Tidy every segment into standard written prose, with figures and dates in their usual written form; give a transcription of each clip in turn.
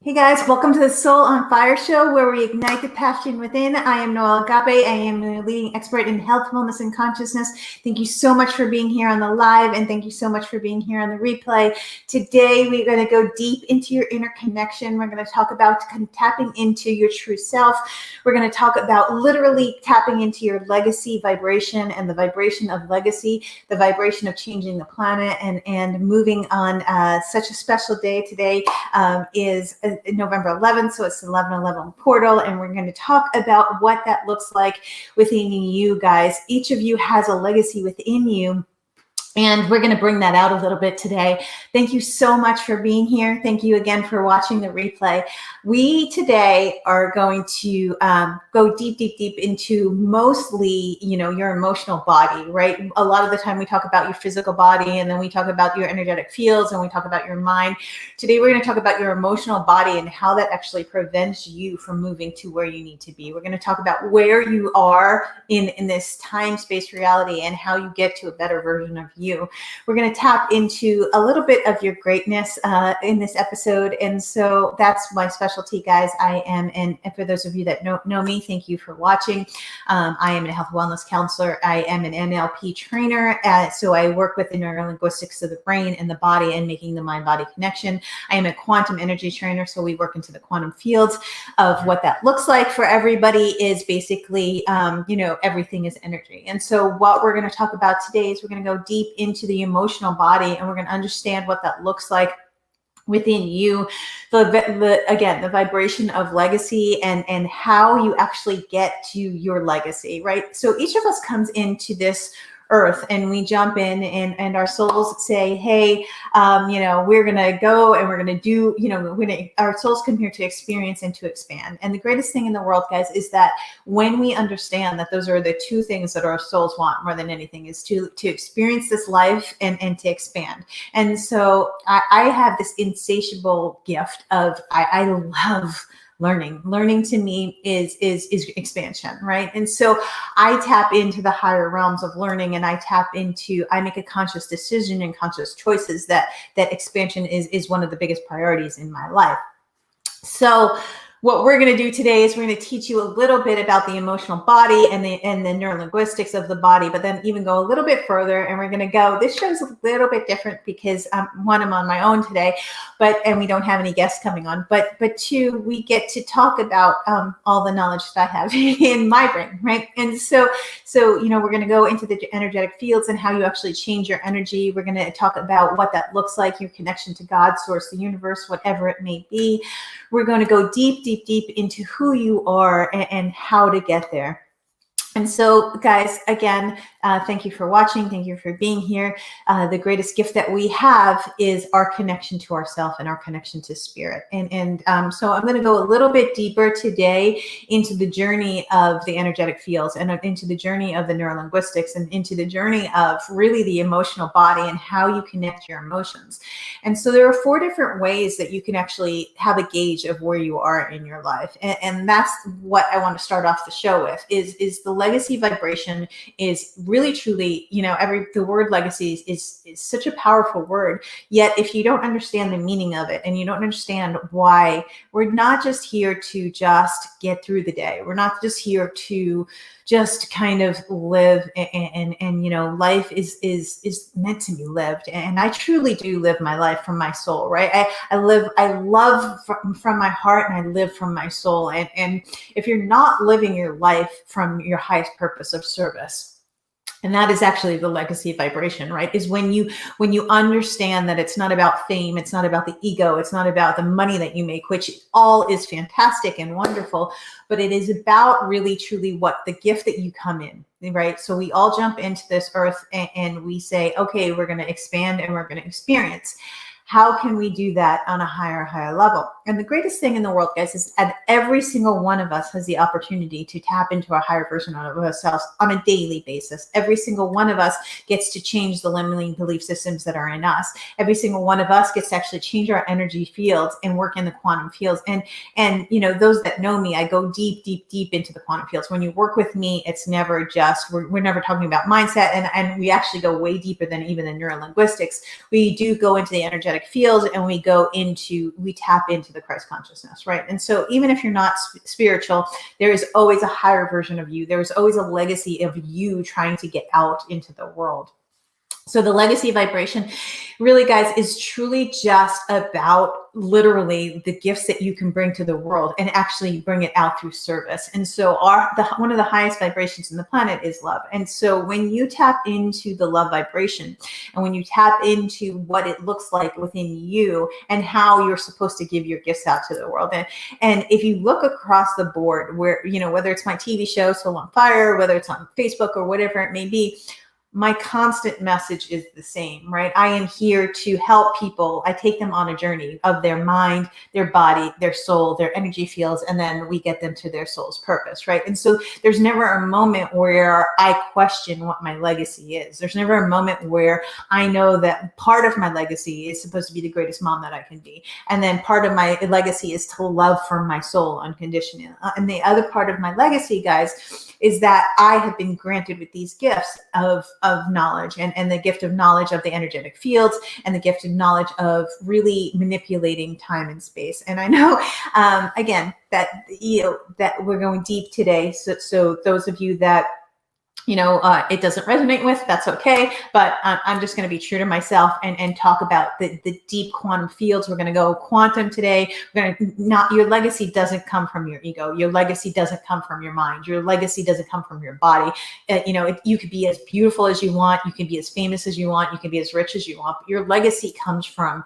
Hey guys, welcome to the Soul on Fire show where we ignite the passion within. I am Noelle Agape. I am a leading expert in health, wellness, and consciousness. Thank you so much for being here on the live, and thank you so much for being here on the replay. Today, we're going to go deep into your inner connection. We're going to talk about tapping into your true self. We're going to talk about literally tapping into your legacy vibration and the vibration of legacy, the vibration of changing the planet and moving on. Such a special day today is November 11th, so it's the 11/11 portal, and we're going to talk about what that looks like within you guys. Each of you has a legacy within you, and we're going to bring that out a little bit today. Thank you so much for being here. Thank you again for watching the replay. We today are going to go deep into mostly, your emotional body, right? A lot of the time we talk about your physical body, and then we talk about your energetic fields, and we talk about your mind. Today we're going to talk about your emotional body and how that actually prevents you from moving to where you need to be. We're going to talk about where you are in this time-space reality and how you get to a better version of you. We're going to tap into a little bit of your greatness in this episode. And so that's my specialty, guys. I am, and for those of you that know me, thank you for watching. I am a health wellness counselor. I am an NLP trainer. So I work with the neurolinguistics of the brain and the body and making the mind-body connection. I am a quantum energy trainer. So we work into the quantum fields of what that looks like for everybody is basically, everything is energy. And so what we're going to talk about today is we're going to go deep into the emotional body, and we're going to understand what that looks like within you, the vibration of legacy and how you actually get to your legacy, right? So each of us comes into this earth and we jump in and our souls say, hey, we're going to go and we're going to do, our souls come here to experience and to expand. And the greatest thing in the world, guys, is that when we understand that those are the two things that our souls want more than anything is to experience this life and to expand. And so I have this insatiable gift of, I love learning. Learning to me is expansion, right? And so I tap into the higher realms of learning, and I make a conscious decision and conscious choices that expansion is one of the biggest priorities in my life. So what we're going to do today is we're going to teach you a little bit about the emotional body and the neurolinguistics of the body, but then even go a little bit further. And we're going to go, this show's a little bit different because I'm on my own today, and we don't have any guests coming on, but two, we get to talk about all the knowledge that I have in my brain, right? And so we're going to go into the energetic fields and how you actually change your energy. We're going to talk about what that looks like, your connection to God, source, the universe, whatever it may be. We're going to go deep into who you are and how to get there. And so, guys, again, thank you for watching. Thank you for being here. The greatest gift that we have is our connection to ourself and our connection to spirit. And so I'm going to go a little bit deeper today into the journey of the energetic fields and into the journey of the neurolinguistics and into the journey of really the emotional body and how you connect your emotions. And so there are 4 different ways that you can actually have a gauge of where you are in your life. And that's what I want to start off the show with is the legacy vibration is really truly, the word legacy is such a powerful word. Yet if you don't understand the meaning of it and you don't understand why, we're not just here to just get through the day. We're not just here to just kind of live and life is meant to be lived. And I truly do live my life from my soul, right? I love from my heart, and I live from my soul. And if you're not living your life from your highest purpose of service, and that is actually the legacy vibration, right? Is when you understand that it's not about fame, it's not about the ego, it's not about the money that you make, which all is fantastic and wonderful, but it is about really truly what the gift that you come in, right? So we all jump into this earth and we say, okay, we're going to expand and we're going to experience. How can we do that on a higher level? And the greatest thing in the world, guys, is that every single one of us has the opportunity to tap into a higher version of ourselves on a daily basis. Every single one of us gets to change the limiting belief systems that are in us. Every single one of us gets to actually change our energy fields and work in the quantum fields. And those that know me, I go deep into the quantum fields. When you work with me, it's never just, we're never talking about mindset, and we actually go way deeper than even the neurolinguistics. We do go into the energetic fields, and we tap into the Christ consciousness, right? And so even if you're not spiritual, there is always a higher version of you. There is always a legacy of you trying to get out into the world. So the legacy vibration really, guys, is truly just about literally the gifts that you can bring to the world and actually bring it out through service. And so one of the highest vibrations in the planet is love. And so when you tap into the love vibration and when you tap into what it looks like within you and how you're supposed to give your gifts out to the world. And if you look across the board where, whether it's my TV show, Soul on Fire, whether it's on Facebook or whatever it may be, my constant message is the same, right? I am here to help people. I take them on a journey of their mind, their body, their soul, their energy fields, and then we get them to their soul's purpose, right? And so there's never a moment where I question what my legacy is. There's never a moment where I know that part of my legacy is supposed to be the greatest mom that I can be. And then part of my legacy is to love from my soul unconditionally. And the other part of my legacy, guys, is that I have been granted with these gifts of knowledge and the gift of knowledge of the energetic fields and the gift of knowledge of really manipulating time and space. And I know, again, that, that we're going deep today. So those of you that it doesn't resonate with, that's okay. But I'm just going to be true to myself and talk about the deep quantum fields. We're going to go quantum today. Your legacy doesn't come from your ego. Your legacy doesn't come from your mind. Your legacy doesn't come from your body. You could be as beautiful as you want. You can be as famous as you want. You can be as rich as you want. But your legacy comes from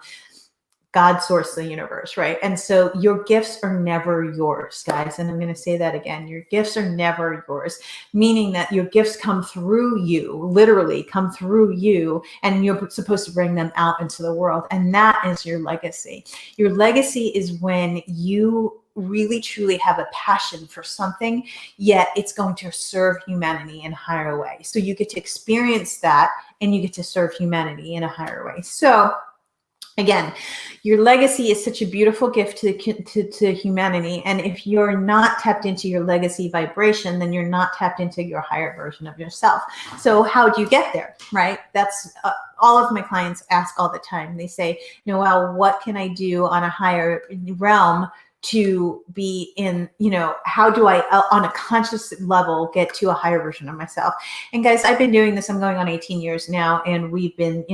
God, source, the universe, right? And so your gifts are never yours, guys. And I'm going to say that again. Your gifts are never yours, meaning that your gifts come through you, literally come through you, and you're supposed to bring them out into the world. And that is your legacy. Your legacy is when you really truly have a passion for something, yet it's going to serve humanity in a higher way. So you get to experience that and you get to serve humanity in a higher way. So again, your legacy is such a beautiful gift to humanity. And if you're not tapped into your legacy vibration, then you're not tapped into your higher version of yourself. So how do you get there, right? That's all of my clients ask all the time. They say, Noelle, what can I do on a higher realm to be in, how do I, on a conscious level, get to a higher version of myself? And guys, I've been doing this. I'm going on 18 years now. And we've been,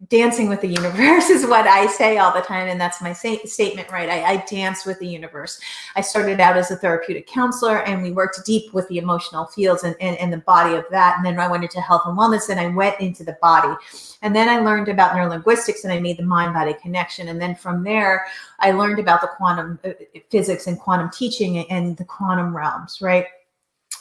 dancing with the universe is what I say all the time. And that's my statement, right? I dance with the universe. I started out as a therapeutic counselor and we worked deep with the emotional fields and the body of that. And then I went into health and wellness and I went into the body. And then I learned about neurolinguistics and I made the mind-body connection. And then from there, I learned about the quantum physics and quantum teaching and the quantum realms, right?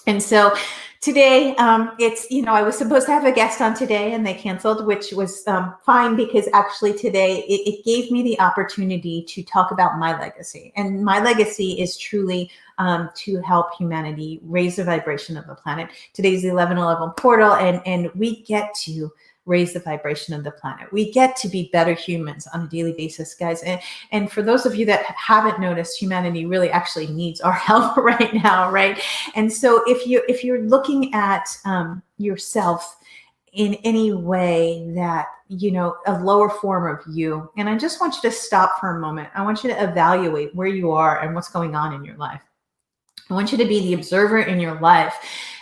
And so today, I was supposed to have a guest on today and they canceled, which was fine because actually today it gave me the opportunity to talk about my legacy. And my legacy is truly to help humanity raise the vibration of the planet. Today's the 11/11 portal and we get to raise the vibration of the planet. We get to be better humans on a daily basis, guys. And for those of you that haven't noticed, humanity really actually needs our help right now, right? And so if you're looking at yourself in any way that, a lower form of you, and I just want you to stop for a moment. I want you to evaluate where you are and what's going on in your life. I want you to be the observer in your life.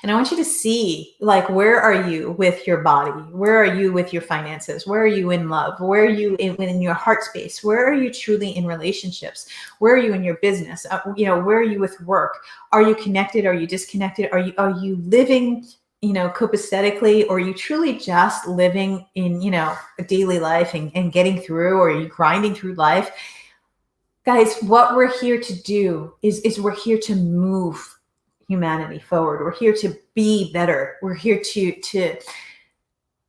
And I want you to see, where are you with your body? Where are you with your finances? Where are you in love? Where are you in your heart space? Where are you truly in relationships? Where are you in your business? Where are you with work? Are you connected? Are you disconnected? Are you living, copacetically, or are you truly just living in, a daily life and getting through, or are you grinding through life? Guys, what we're here to do is we're here to move humanity forward. We're here to be better. We're here to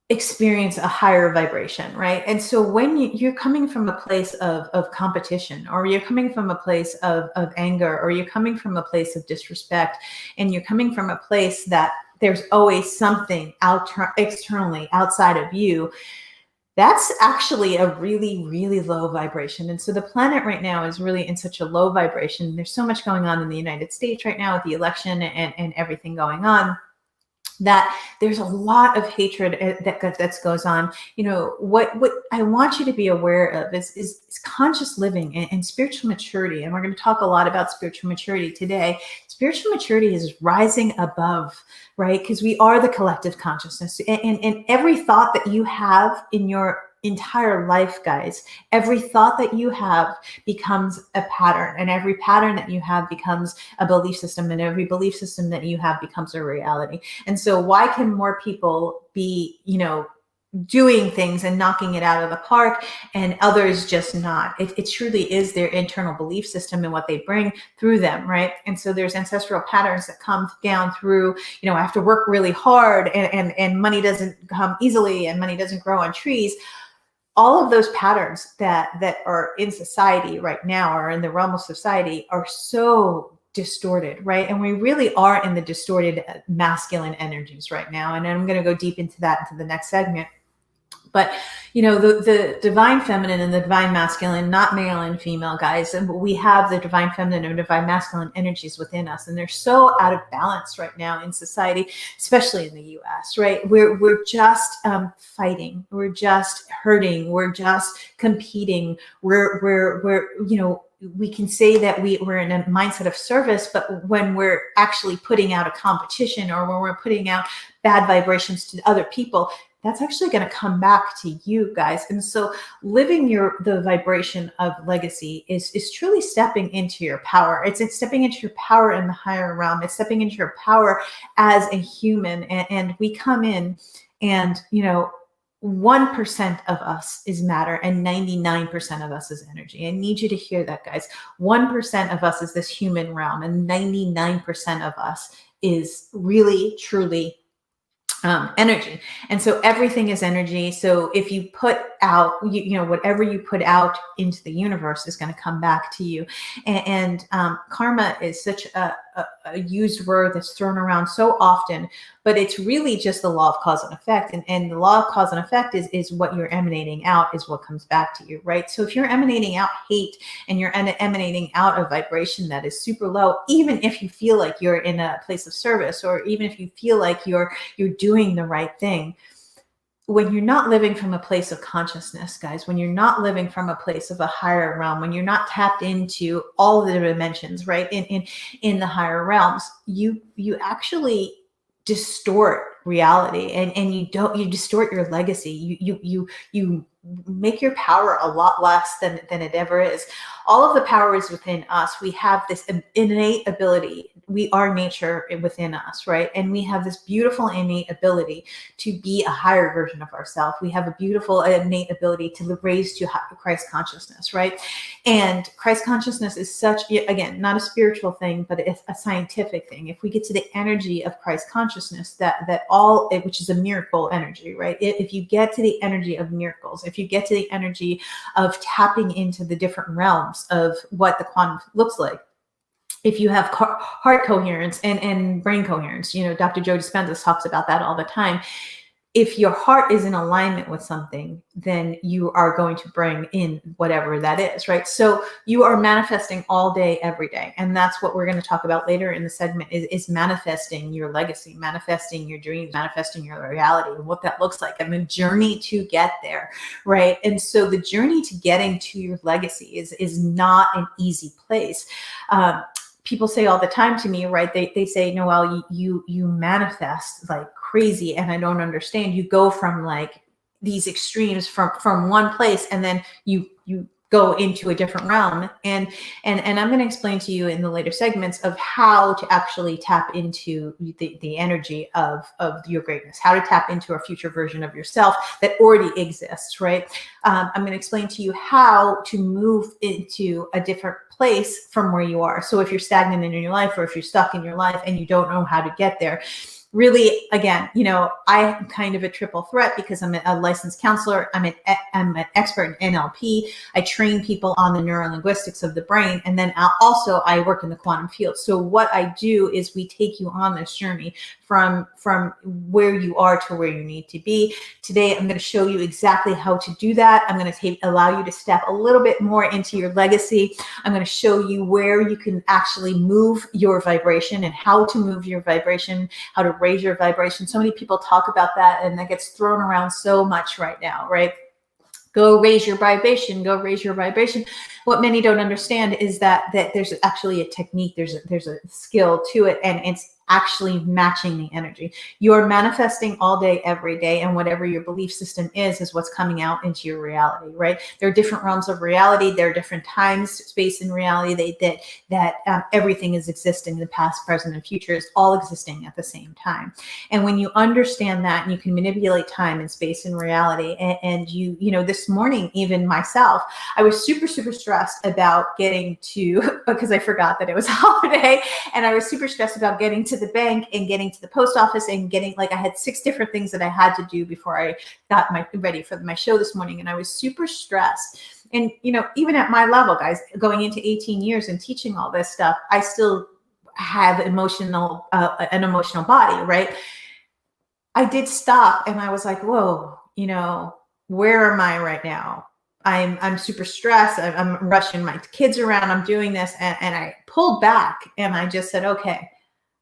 experience a higher vibration, right? And so when you're coming from a place of competition, or you're coming from a place of anger, or you're coming from a place of disrespect, and you're coming from a place that there's always something externally outside of you, that's actually a really, really low vibration. And so the planet right now is really in such a low vibration. There's so much going on in the United States right now with the election and everything going on. that there's a lot of hatred that goes on. What I want you to be aware of is conscious living and spiritual maturity. And we're going to talk a lot about spiritual maturity today. Spiritual maturity is rising above, right? Because we are the collective consciousness, and every thought that you have in your entire life, guys, every thought that you have becomes a pattern, and every pattern that you have becomes a belief system, and every belief system that you have becomes a reality. And so why can more people be, doing things and knocking it out of the park, and others just not? It truly is their internal belief system and what they bring through them, right? And so there's ancestral patterns that come down through, I have to work really hard, and money doesn't come easily, and money doesn't grow on trees. All of those patterns that are in society right now, or in the realm of society, are so distorted, right? And we really are in the distorted masculine energies right now. And I'm going to go deep into that into the next segment. But, the divine feminine and the divine masculine, not male and female, guys. And we have the divine feminine and divine masculine energies within us. And they're so out of balance right now in society, especially in the US, right? We're just fighting. We're just hurting. We're just competing. We can say that we're in a mindset of service, but when we're actually putting out a competition, or when we're putting out bad vibrations to other people, that's actually going to come back to you, guys. And so living the vibration of legacy is truly stepping into your power. It's stepping into your power in the higher realm. It's stepping into your power as a human. And we come in, and 1% of us is matter, and 99% of us is energy. I need you to hear that, guys. 1% of us is this human realm, and 99% of us is really, truly energy. And so everything is energy. So if you put out, whatever you put out into the universe is going to come back to you. And karma is such a used word that's thrown around so often, but it's really just the law of cause and effect. And the law of cause and effect is what you're emanating out is what comes back to you, right? So if you're emanating out hate, and you're emanating out a vibration that is super low, even if you feel like you're in a place of service, or even if you feel like you're doing the right thing, when you're not living from a place of consciousness, guys, when you're not living from a place of a higher realm, when you're not tapped into all of the dimensions, right, in the higher realms, you actually distort reality, and you distort your legacy. You make your power a lot less than it ever is. All of the power is within us. We have this innate ability. We are nature within us, right? And we have this beautiful innate ability to be a higher version of ourselves. We have a beautiful innate ability to raise to Christ consciousness, right? And Christ consciousness is such, again, not a spiritual thing, but it's a scientific thing. If we get to the energy of Christ consciousness, which is a miracle energy, right? If you get to the energy of miracles, if you get to the energy of tapping into the different realms of what the quantum looks like, if you have heart coherence and brain coherence, Dr. Joe Dispenza talks about that all the time. If your heart is in alignment with something, then you are going to bring in whatever that is, right? So you are manifesting all day, every day. And that's what we're going to talk about later in the segment is manifesting your legacy, manifesting your dreams, manifesting your reality, and what that looks like, and the journey to get there, right? And so the journey to getting to your legacy is not an easy place. People say all the time to me, right? They say, Noelle, you manifest like crazy, and I don't understand. You go from like these extremes from one place, and then you go into a different realm. And I'm going to explain to you in the later segments of how to actually tap into the energy of your greatness, how to tap into a future version of yourself that already exists, right? I'm going to explain to you how to move into a different place from where you are. So if you're stagnant in your life, or if you're stuck in your life and you don't know how to get there, really, again, I'm kind of a triple threat, because I'm a licensed counselor. I'm an expert in NLP. I train people on the neurolinguistics of the brain. And then I work in the quantum field. So what I do is we take you on this journey from where you are to where you need to be. Today, I'm going to show you exactly how to do that. I'm going to allow you to step a little bit more into your legacy. I'm going to show you where you can actually move your vibration, and how to move your vibration, how to raise your vibration. So many people talk about that, and that gets thrown around so much right now, right? Go raise your vibration, go raise your vibration. What many don't understand is that there's actually a technique, there's a skill to it, and it's actually matching the energy. You're manifesting all day, every day, and whatever your belief system is what's coming out into your reality, right? There are different realms of reality. There are different times, space, and reality that everything is existing. The past, present, and future is all existing at the same time. And when you understand that, and you can manipulate time and space and reality, and you know, this morning, even myself, I was super stressed about getting to, because I forgot that it was a holiday, and I was super stressed about getting to the bank and getting to the post office and getting, like, I had 6 different things that I had to do before I got ready for my show this morning. And I was super stressed. And, you know, even at my level, guys, going into 18 years and teaching all this stuff, I still have an emotional body, right? I did stop and I was like, whoa, you know, where am I right now? I'm super stressed. I'm rushing my kids around. I'm doing this. And I pulled back and I just said, okay,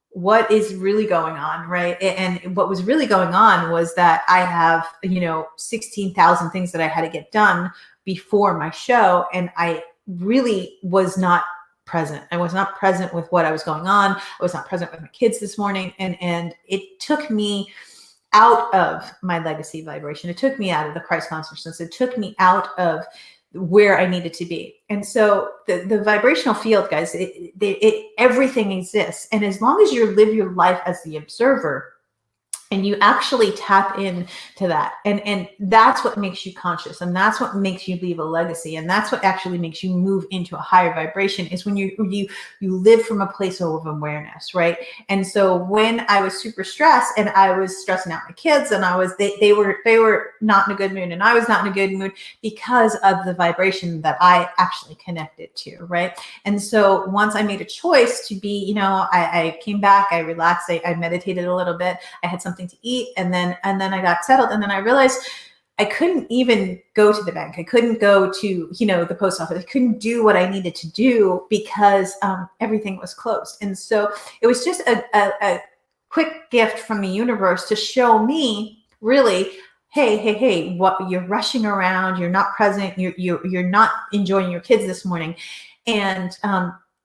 what is really going on, right? And what was really going on was that I have, you know, 16,000 things that I had to get done before my show. And I really was not present. I was not present with what I was going on. I was not present with my kids this morning. And it took me out of my legacy vibration. It took me out of the Christ consciousness. It took me out of where I needed to be. And so the vibrational field, guys, everything exists. And as long as you live your life as the observer, and you actually tap into that, and that's what makes you conscious, and that's what makes you leave a legacy, and that's what actually makes you move into a higher vibration, is when you live from a place of awareness, right? And so when I was super stressed, and I was stressing out my kids, and they were not in a good mood, and I was not in a good mood because of the vibration that I actually connected to, right? And so once I made a choice to be, you know, I came back, I relaxed, I meditated a little bit, I had something to eat, and then I got settled, and then I realized I couldn't even go to the bank. I couldn't go to, you know, the post office. I couldn't do what I needed to do because everything was closed. And so it was just a quick gift from the universe to show me, really, hey, what, you're rushing around, you're not present, you're not enjoying your kids this morning, and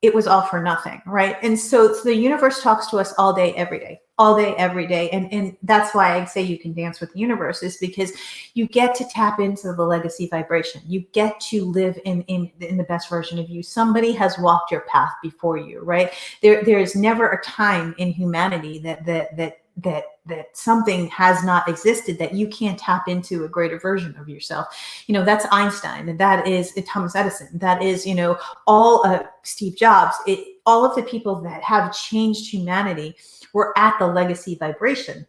it was all for nothing, right? And so the universe talks to us all day, every day. All day, every day. And that's why I say you can dance with the universe, is because you get to tap into the legacy vibration. You get to live in the best version of you. Somebody has walked your path before you, right? There is never a time in humanity that something has not existed that you can't tap into a greater version of yourself. You know, that's Einstein, and that is Thomas Edison, that is, you know, all Steve Jobs, all of the people that have changed humanity were at the legacy vibration.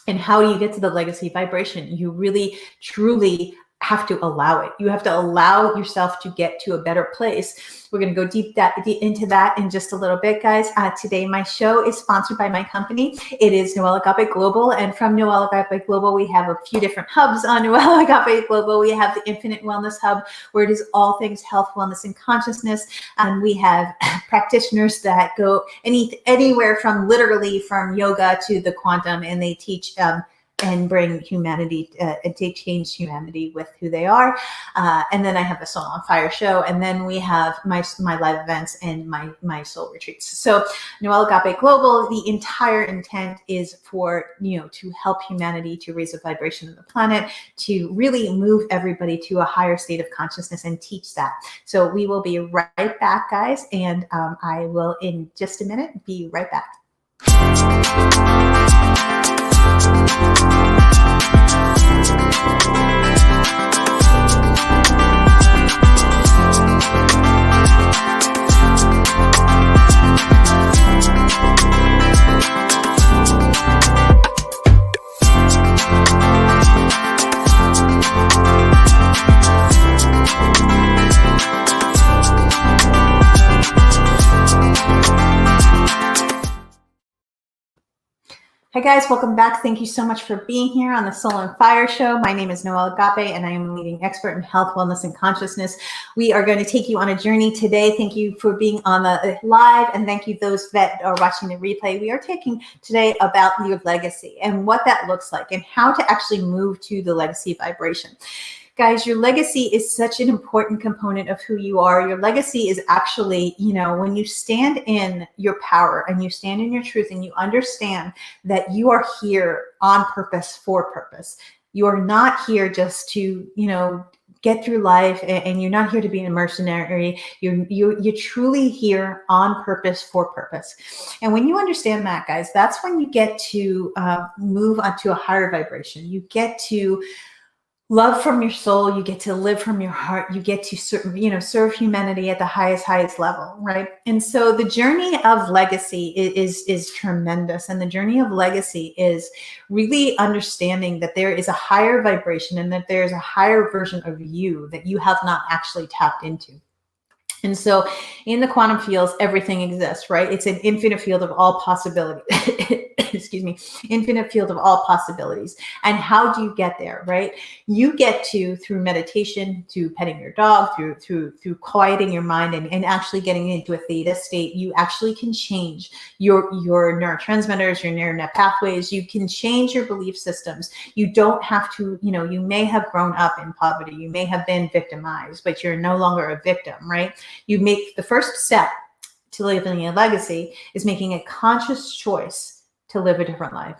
And how do you get to the legacy vibration? You really, truly have to allow it. You have to allow yourself to get to a better place. We're going to go deep into that in just a little bit, guys. Today, my show is sponsored by my company. It is Noelle Agape Global. And from Noelle Agape Global, we have a few different hubs on Noelle Agape Global. We have the Infinite Wellness Hub, where it is all things health, wellness, and consciousness. And we have practitioners that go anywhere from literally from yoga to the quantum, and they teach and bring humanity, and change humanity with who they are. And then I have the Soul on Fire show. And then we have my live events and my soul retreats. So Noelle Agape Global, the entire intent is for, you know, to help humanity to raise the vibration of the planet, to really move everybody to a higher state of consciousness and teach that. So we will be right back, guys. And I will, in just a minute, be right back. Hi guys, welcome back. Thank you so much for being here on the Soul on Fire show. My name is Noelle Agape and I am a leading expert in health, wellness, and consciousness. We are going to take you on a journey today. Thank you for being on the live, and thank you those that are watching the replay. We are taking today about your legacy and what that looks like and how to actually move to the legacy vibration. Guys, your legacy is such an important component of who you are. Your legacy is actually, when you stand in your power and you stand in your truth and you understand that you are here on purpose for purpose. You are not here just to, get through life, and you're not here to be a mercenary. You're truly here on purpose for purpose. And when you understand that, guys, that's when you get to move onto a higher vibration. You get to love from your soul, you get to live from your heart, you get to serve humanity at the highest level, right? And so the journey of legacy is tremendous. And the journey of legacy is really understanding that there is a higher vibration and that there's a higher version of you that you have not actually tapped into. And so in the quantum fields, everything exists, right? It's an infinite field of all possibility. Excuse me, infinite field of all possibilities. And how do you get there, right? You get to through meditation, through petting your dog, through quieting your mind and actually getting into a theta state. You actually can change your neurotransmitters, your neural net pathways. You can change your belief systems. You don't have to, you may have grown up in poverty. You may have been victimized, but you're no longer a victim, right? You make the first step to living a legacy is making a conscious choice to live a different life.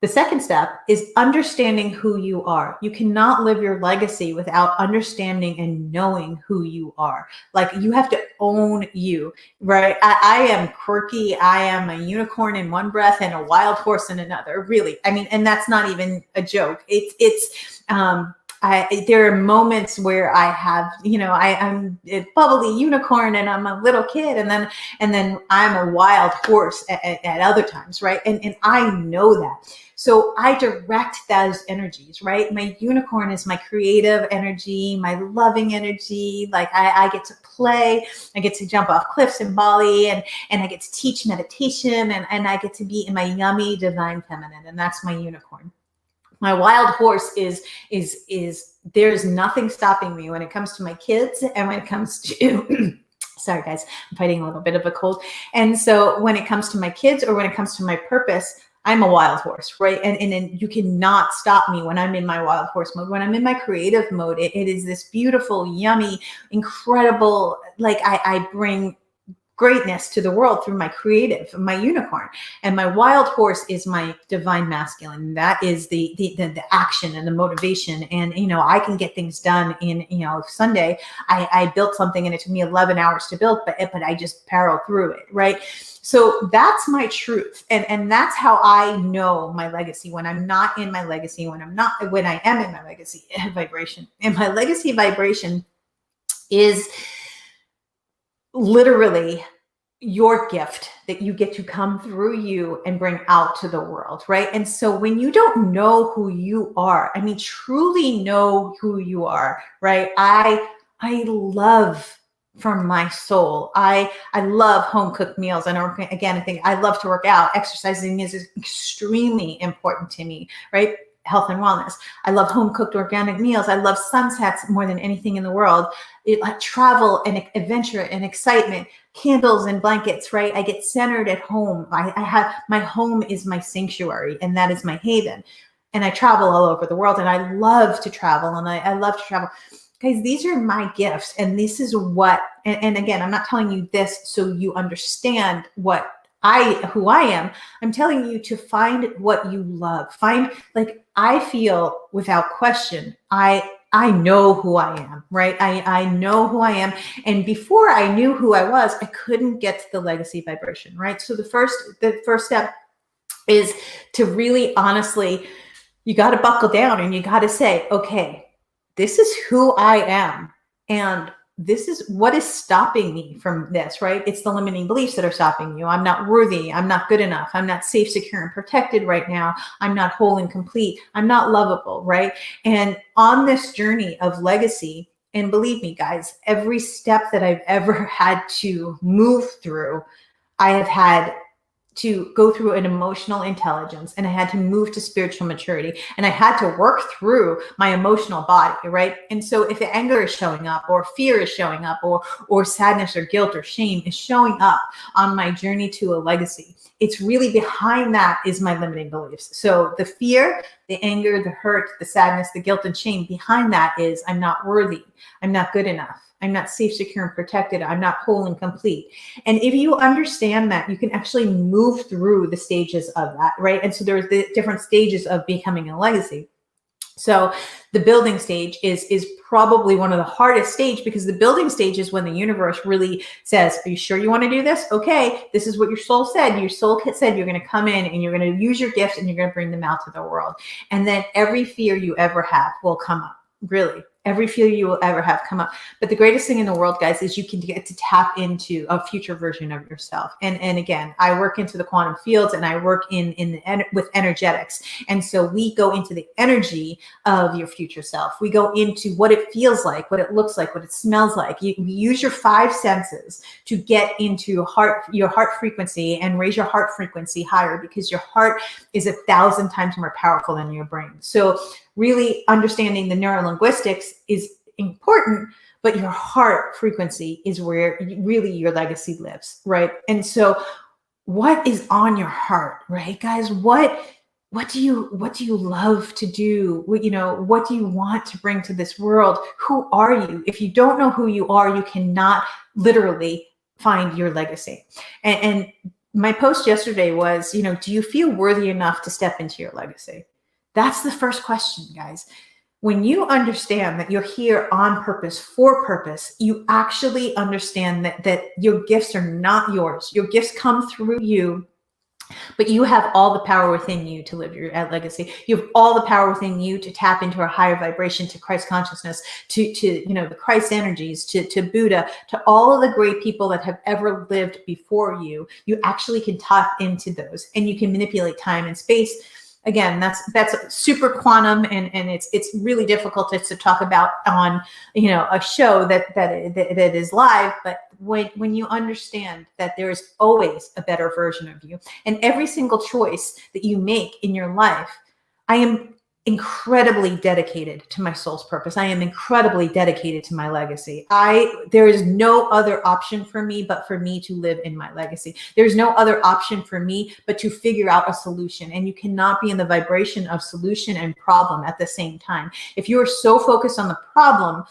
The second step is understanding who you are. You cannot live your legacy without understanding and knowing who you are. Like, you have to own you, right? I am quirky. I am a unicorn in one breath and a wild horse in another. Really. I mean, and that's not even a joke. There are moments where I have, I'm a bubbly unicorn and I'm a little kid, and then I'm a wild horse at other times, right? And I know that. So I direct those energies, right? My unicorn is my creative energy, my loving energy. Like I get to play, I get to jump off cliffs in Bali, and I get to teach meditation, and I get to be in my yummy divine feminine, and that's my unicorn. My wild horse is there's nothing stopping me when it comes to my kids and when it comes to sorry guys, I'm fighting a little bit of a cold. And so when it comes to my kids or when it comes to my purpose, I'm a wild horse, right? And you cannot stop me when I'm in my wild horse mode. When I'm in my creative mode, it is this beautiful, yummy, incredible, like I bring greatness to the world through my creative, my unicorn. And my wild horse is my divine masculine. That is the action and the motivation. And, I can get things done in, Sunday, I built something and it took me 11 hours to build, but I just barreled through it, right? So that's my truth. And that's how I know my legacy when I'm not in my legacy, when I am in my legacy vibration. And my legacy vibration is literally your gift that you get to come through you and bring out to the world, right? And so when you don't know who you are, I mean, truly know who you are, right? I love from my soul. I love home cooked meals. And again, I think I love to work out. Exercising is extremely important to me, right? Health and wellness. I love home cooked organic meals. I love sunsets more than anything in the world. Travel and adventure and excitement, candles and blankets, right? I get centered at home. I have, my home is my sanctuary, and that is my haven. And I travel all over the world, and I love to travel, and I love to travel. Guys, these are my gifts, and this is what, and again, I'm not telling you this so you understand who I am. I'm telling you to find what you love. I feel without question, I know who I am, right? I know who I am. And before I knew who I was, I couldn't get to the legacy vibration, right? So the first step is to really honestly, you got to buckle down and you got to say, okay, this is who I am. And this is what is stopping me from this, right? It's the limiting beliefs that are stopping you. I'm not worthy. I'm not good enough. I'm not safe, secure, and protected right now. I'm not whole and complete. I'm not lovable, right? And on this journey of legacy, and believe me, guys, every step that I've ever had to move through, I have had to go through an emotional intelligence, and I had to move to spiritual maturity, and I had to work through my emotional body, right? And so if anger is showing up, or fear is showing up, or sadness or guilt or shame is showing up on my journey to a legacy, it's really behind that is my limiting beliefs. So the fear, the anger, the hurt, the sadness, the guilt and shame, behind that is I'm not worthy, I'm not good enough, I'm not safe, secure, and protected, I'm not whole and complete. And if you understand that, you can actually move through the stages of that, right? And so there's the different stages of becoming a legacy. So the building stage is probably one of the hardest stage, because the building stage is when the universe really says, are you sure you want to do this? Okay, this is what your soul said. Your soul said you're going to come in and you're going to use your gifts and you're going to bring them out to the world. And then every fear you ever have will come up. Really, every fear you will ever have come up. But the greatest thing in the world, guys, is you can get to tap into a future version of yourself. And again, I work into the quantum fields, and I work with energetics. And so we go into the energy of your future self. We go into what it feels like, what it looks like, what it smells like. You use your 5 senses to get into your heart frequency and raise your heart frequency higher, because your heart is 1,000 times more powerful than your brain. So really understanding the neurolinguistics is important, but your heart frequency is where really your legacy lives, right? And so what is on your heart, right, guys? What do you love to do? What do you want to bring to this world? Who are you? If you don't know who you are, you cannot literally find your legacy. And my post yesterday was, do you feel worthy enough to step into your legacy? That's the first question, guys. When you understand that you're here on purpose, for purpose, you actually understand that your gifts are not yours. Your gifts come through you, but you have all the power within you to live your legacy. You have all the power within you to tap into a higher vibration, to Christ consciousness, to the Christ energies, to Buddha, to all of the great people that have ever lived before you. You actually can tap into those, and you can manipulate time and space. Again, that's super quantum, and it's really difficult to talk about on a show that is live. But when you understand that there is always a better version of you, and every single choice that you make in your life, I am incredibly dedicated to my soul's purpose. I am incredibly dedicated to my legacy. There is no other option for me but for me to live in my legacy. There's no other option for me but to figure out a solution. And you cannot be in the vibration of solution and problem at the same time. If you are so focused on the problem,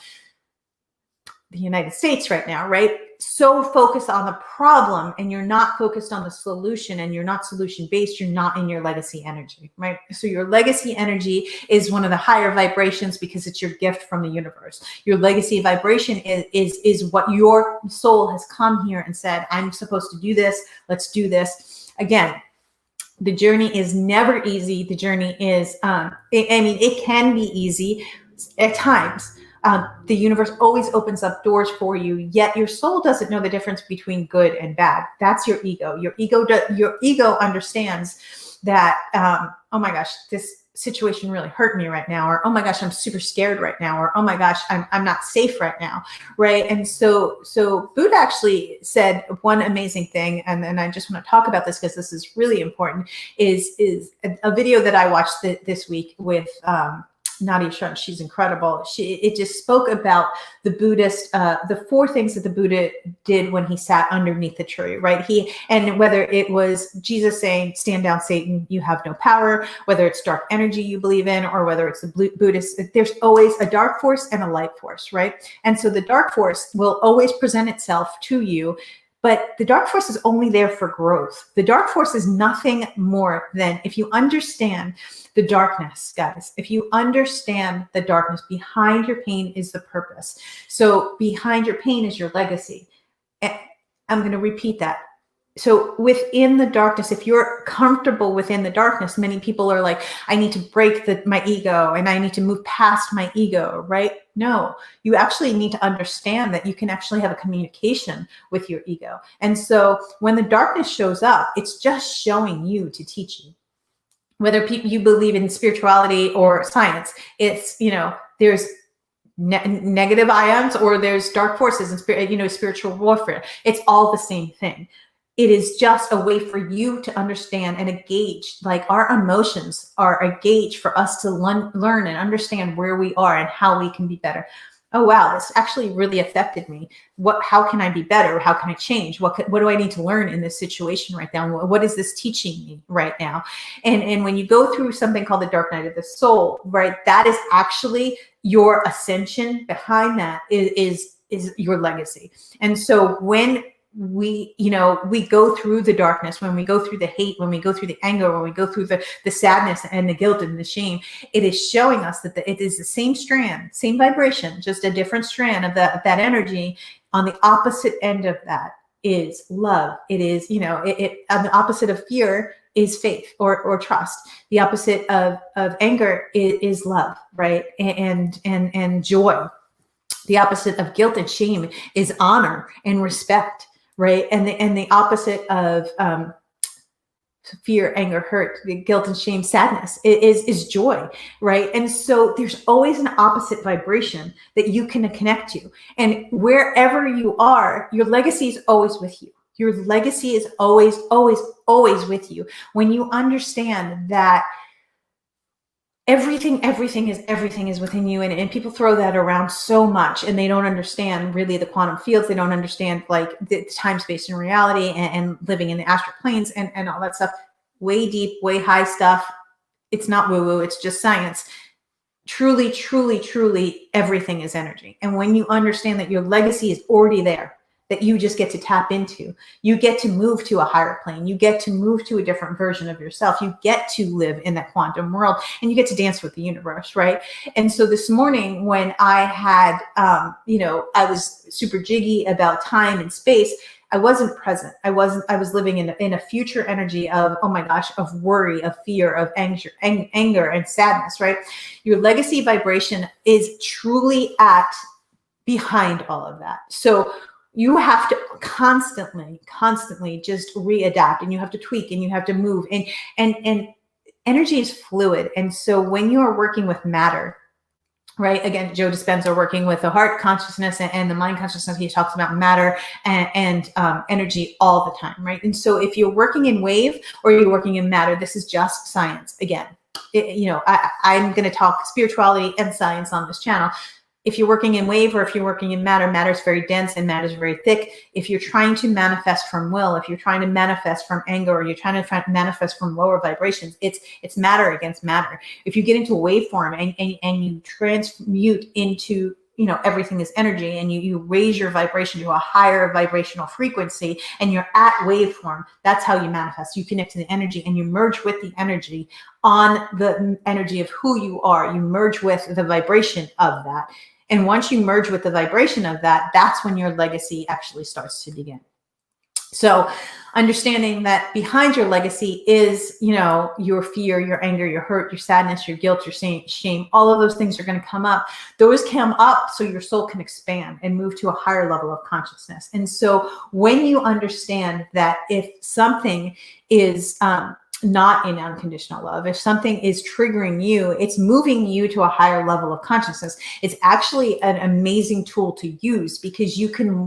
the United States right now, right? So focused on the problem, and you're not focused on the solution, and you're not solution based, you're not in your legacy energy, right? So your legacy energy is one of the higher vibrations, because it's your gift from the universe. Your legacy vibration is what your soul has come here and said, I'm supposed to do this. Let's do this. Again, the journey is never easy. The journey is, it can be easy at times. The universe always opens up doors for you, yet your soul doesn't know the difference between good and bad. That's your ego. Your ego understands that, oh my gosh, this situation really hurt me right now, or oh my gosh, I'm super scared right now, or oh my gosh, I'm not safe right now, right? And so Buddha actually said one amazing thing, and I just want to talk about this because this is really important, is a video that I watched this week with Nadia Shrun. She's incredible. It just spoke about the Buddhist, the 4 things that the Buddha did when he sat underneath the tree, right? And whether it was Jesus saying, stand down, Satan, you have no power, whether it's dark energy you believe in, or whether it's the Buddhist, there's always a dark force and a light force, right? And so the dark force will always present itself to you, but the dark force is only there for growth. The dark force is nothing more than, if you understand the darkness, guys, if you understand the darkness, behind your pain is the purpose. So behind your pain is your legacy. And I'm going to repeat that. So within the darkness, if you're comfortable within the darkness, many people are like, I need to break my ego, and I need to move past my ego, right? No, you actually need to understand that you can actually have a communication with your ego. And so when the darkness shows up, it's just showing you to teach you. Whether you believe in spirituality or science, it's, there's negative ions, or there's dark forces and spiritual warfare. It's all the same thing. it is just a way for you to understand and a gauge, like our emotions are a gauge for us to learn and understand where we are and how we can be better. Oh, wow, this actually really affected me. How can I be better? How can I change? What do I need to learn in this situation right now? What is this teaching me right now? And when you go through something called the dark night of the soul, right, that is actually your ascension. Behind that is your legacy. And so when we go through the darkness, when we go through the hate, when we go through the anger, when we go through the sadness and the guilt and the shame, it is showing us that it is the same strand, same vibration, just a different strand of that energy. On the opposite end of that is love. It is, on the opposite of fear is faith or trust. The opposite of anger is love, right? And joy. The opposite of guilt and shame is honor and respect, right? And the opposite of fear, anger, hurt, the guilt and shame, sadness is joy, right? And so there's always an opposite vibration that you can connect to. And wherever you are, your legacy is always with you. Your legacy is always, always, always with you. When you understand that everything is within you, and people throw that around so much, and they don't understand really the quantum fields. They don't understand like the time, space, and reality, and living in the astral planes and all that stuff. Way deep, way high stuff. It's not woo-woo. It's just science. Truly, truly, truly, everything is energy. And when you understand that your legacy is already there, that you just get to tap into, you get to move to a higher plane. You get to move to a different version of yourself. You get to live in that quantum world, and you get to dance with the universe, right? And so this morning when I had, I was super jiggy about time and space, I wasn't present. I was living in a future energy of, oh my gosh, of worry, of fear, of anger and sadness, right? Your legacy vibration is truly at behind all of that. So you have to constantly just readapt, and you have to tweak, and you have to move, and energy is fluid. And so when you are working with matter, right? Again, Joe Dispenza working with the heart consciousness and the mind consciousness, he talks about matter and energy all the time, right? And so if you're working in wave or you're working in matter, this is just science. Again, I'm going to talk spirituality and science on this channel. If you're working in wave or if you're working in matter, matter is very dense and matter is very thick. If you're trying to manifest from will, if you're trying to manifest from anger, or you're trying to manifest from lower vibrations, it's matter against matter. If you get into a waveform and you transmute into, everything is energy, and you raise your vibration to a higher vibrational frequency, and you're at waveform, that's how you manifest. You connect to the energy, and you merge with the energy on the energy of who you are. You merge with the vibration of that. And once you merge with the vibration of that, that's when your legacy actually starts to begin. So understanding that behind your legacy is, your fear, your anger, your hurt, your sadness, your guilt, your shame, all of those things are going to come up. Those come up so your soul can expand and move to a higher level of consciousness. And so when you understand that if something is not in unconditional love, if something is triggering you, it's moving you to a higher level of consciousness, it's actually an amazing tool to use, because you can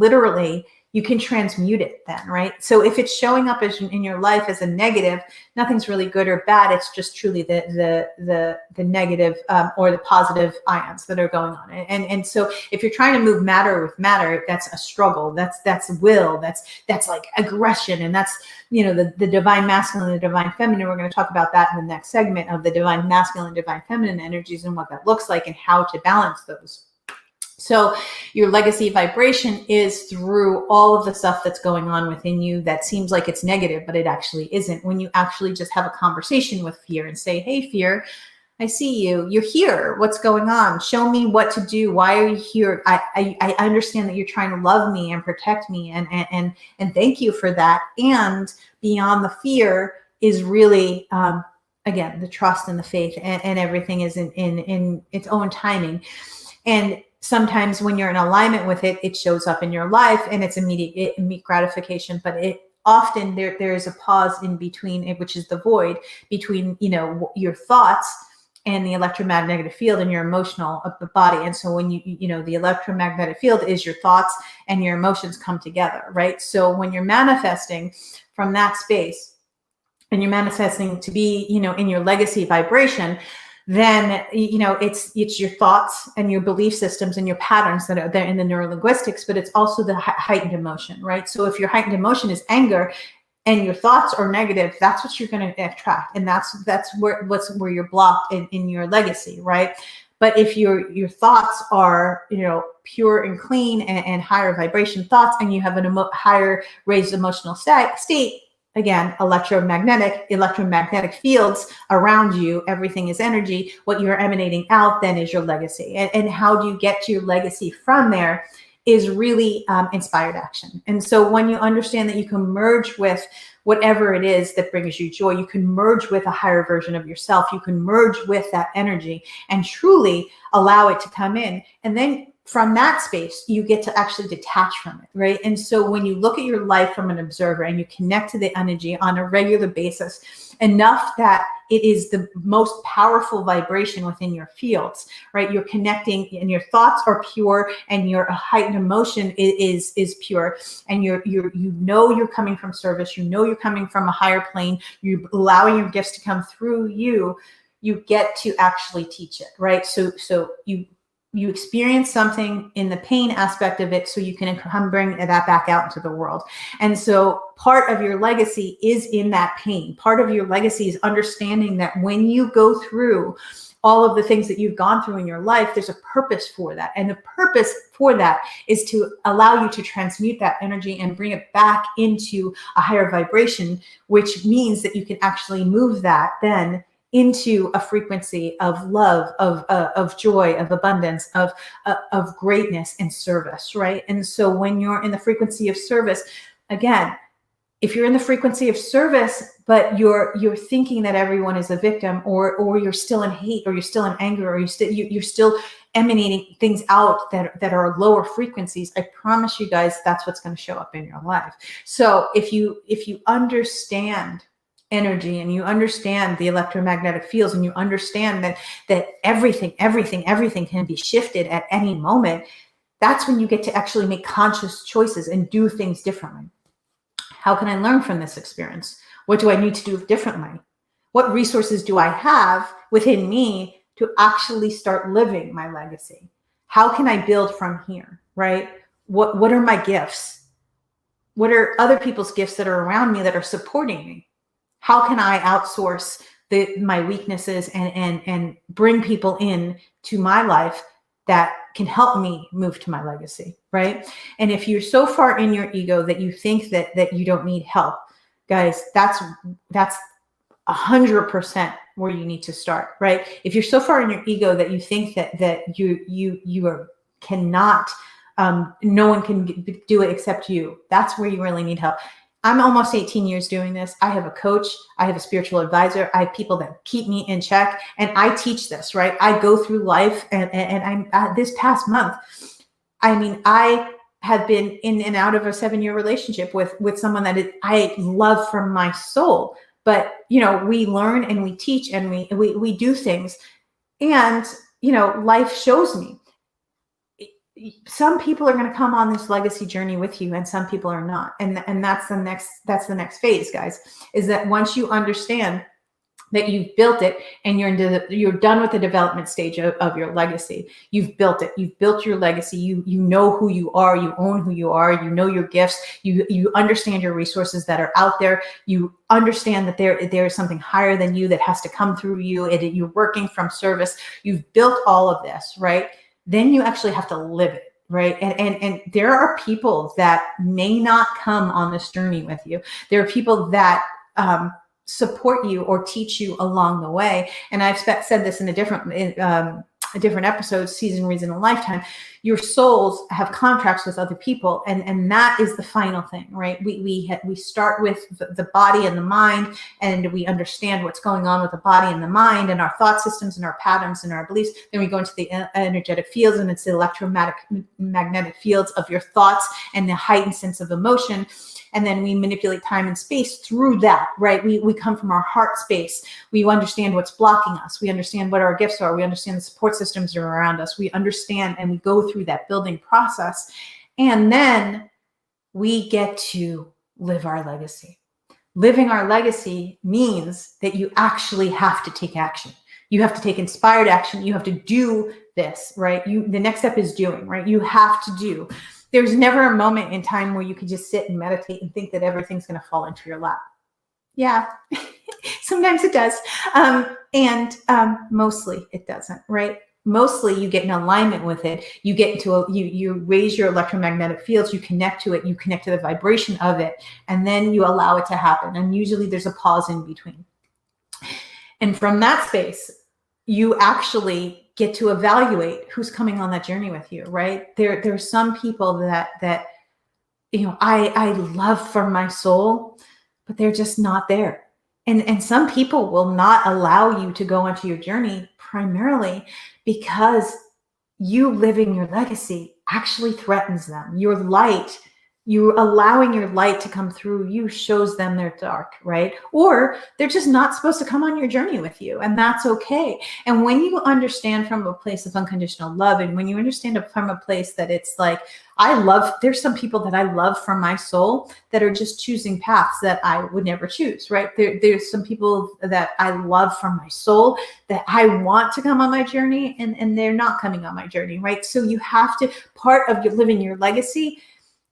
transmute it then, right? So if it's showing up in your life as a negative, nothing's really good or bad. It's just truly the negative or the positive ions that are going on. And so if you're trying to move matter with matter, that's a struggle. That's will. That's like aggression. And that's, the divine masculine and the divine feminine. We're going to talk about that in the next segment of the divine masculine and divine feminine energies and what that looks like and how to balance those. So your legacy vibration is through all of the stuff that's going on within you that seems like it's negative, but it actually isn't. When you actually just have a conversation with fear and say, hey, fear, I see you. You're here. What's going on? Show me what to do. Why are you here? I understand that you're trying to love me and protect me, and thank you for that. And beyond the fear is really, again, the trust and the faith, and everything is in its own timing. And sometimes when you're in alignment with it, it shows up in your life and it's immediate gratification, but it often there is a pause in between it, which is the void between, your thoughts and the electromagnetic field and your emotional of the body. And so when the electromagnetic field is your thoughts and your emotions come together, right? So when you're manifesting, from that space, and you're manifesting to be, in your legacy vibration, then, it's your thoughts and your belief systems and your patterns that are there in the neurolinguistics, but it's also the heightened emotion, right? So if your heightened emotion is anger and your thoughts are negative, that's what you're going to attract. And that's where you're blocked in your legacy, right? But if your thoughts are, pure and clean and higher vibration thoughts, and you have a higher raised emotional state, again, electromagnetic fields around you, everything is energy. What you're emanating out then is your legacy. And how do you get to your legacy from there is really inspired action. And so when you understand that you can merge with whatever it is that brings you joy, you can merge with a higher version of yourself, you can merge with that energy and truly allow it to come in. And then from that space, you get to actually detach from it, right? And so when you look at your life from an observer and you connect to the energy on a regular basis, enough that it is the most powerful vibration within your fields, right? You're connecting and your thoughts are pure and your heightened emotion is pure. And you're coming from service, you're coming from a higher plane, you're allowing your gifts to come through you get to actually teach it, right? So you experience something in the pain aspect of it so you can come bring that back out into the world. And so part of your legacy is in that pain. Part of your legacy is understanding that when you go through all of the things that you've gone through in your life, there's a purpose for that. And the purpose for that is to allow you to transmute that energy and bring it back into a higher vibration, which means that you can actually move that then into a frequency of love, of joy, of abundance, of greatness and service, right? And so when you're in the frequency of service, again, if you're in the frequency of service, but you're thinking that everyone is a victim, or you're still in hate, or you're still in anger, or you're still emanating things out that are lower frequencies, I promise you guys that's what's going to show up in your life. So if you understand energy and you understand the electromagnetic fields and you understand that everything can be shifted at any moment, that's when you get to actually make conscious choices and do things differently. How can I learn from this experience? What do I need to do differently? What resources do I have within me to actually start living my legacy? How can I build from here, right? What are my gifts? What are other people's gifts that are around me that are supporting me? How can I outsource my weaknesses and bring people in to my life that can help me move to my legacy, right? And if you're so far in your ego that you think that you don't need help, guys, that's 100% where you need to start, right? If you're so far in your ego that you think that you cannot, no one can do it except you, that's where you really need help. I'm almost 18 years doing this. I have a coach. I have a spiritual advisor. I have people that keep me in check, and I teach this, right? I go through life, and I'm this past month, I mean, I have been in and out of a 7-year relationship with someone that I love from my soul. But, we learn and we teach and we do things, and, life shows me. Some people are going to come on this legacy journey with you, and some people are not. And that's the next phase, guys, is that once you understand that you've built it and you're done with the development stage of your legacy, you've built it, you've built your legacy, you know who you are, you own who you are, you know your gifts, you understand your resources that are out there, you understand that there is something higher than you that has to come through you, and you're working from service, you've built all of this, right? Then you actually have to live it, right? And there are people that may not come on this journey with you. There are people that support you or teach you along the way. And I've said this in a different episode, Season, Reason, and Lifetime. Your souls have contracts with other people, and that is the final thing, right? We start with the body and the mind, and we understand what's going on with the body and the mind and our thought systems and our patterns and our beliefs. Then we go into the energetic fields, and it's the electromagnetic fields of your thoughts and the heightened sense of emotion. And then we manipulate time and space through that, right? We come from our heart space. We understand what's blocking us. We understand what our gifts are. We understand the support systems that are around us. We understand, and we go through that building process. And then we get to live our legacy. Living our legacy means that you actually have to take action. You have to take inspired action. You have to do this, right? The next step is doing, right? You have to do. There's never a moment in time where you can just sit and meditate and think that everything's going to fall into your lap. Yeah, sometimes it does. And mostly it doesn't, right? Mostly you get in alignment with it. You get into you raise your electromagnetic fields, you connect to it, you connect to the vibration of it, and then you allow it to happen. And usually there's a pause in between. And from that space, you actually get to evaluate who's coming on that journey with you, right? There's some people that I love from my soul, but they're just not there. And some people will not allow you to go onto your journey primarily because you living your legacy actually threatens them. Your light, you allowing your light to come through you shows them they're dark, right? Or they're just not supposed to come on your journey with you, and that's okay. And when you understand from a place of unconditional love, and when you understand from a place that it's like, there's some people that I love from my soul that are just choosing paths that I would never choose, right? There's some people that I love from my soul that I want to come on my journey, and they're not coming on my journey, right? So you have to, part of your living your legacy